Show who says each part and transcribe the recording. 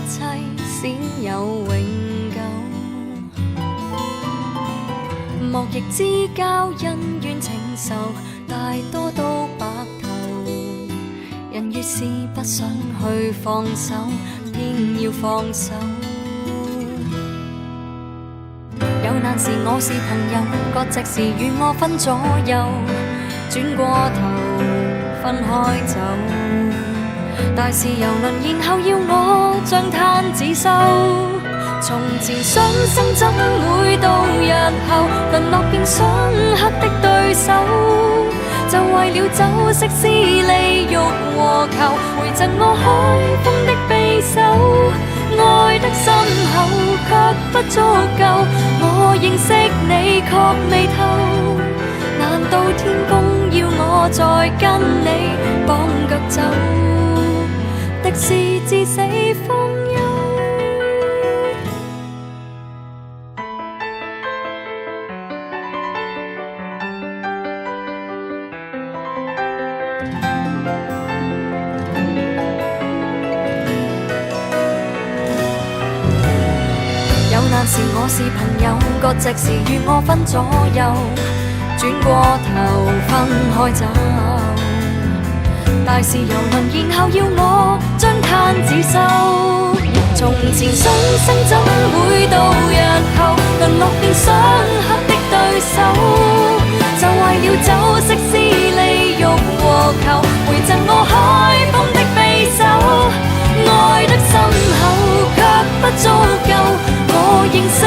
Speaker 1: 切鮮有永久。莫逆之交，恩怨情仇，大多都白頭。人越是不想去放手，偏要放手。有難時我是朋友，割席時與我分左右，轉過頭分開走。大事遊輪，然後要我將攤子收。從前相生怎會到日後淪落變相克的對手？就為了酒色思利欲和求，回贈我海風的匕首。愛得深厚卻不足夠，我認識你確未透。難道天公要我再跟你綁腳走？的是至死方休。有難時我是朋友，割席時與我分左右，轉過頭分開走。大事遊輪，然後要我將攤子收。從前相生怎會到日後淪落變相克的對手？就為了酒色思利欲和求，回贈我海風的匕首。愛得深厚卻不足夠，我認識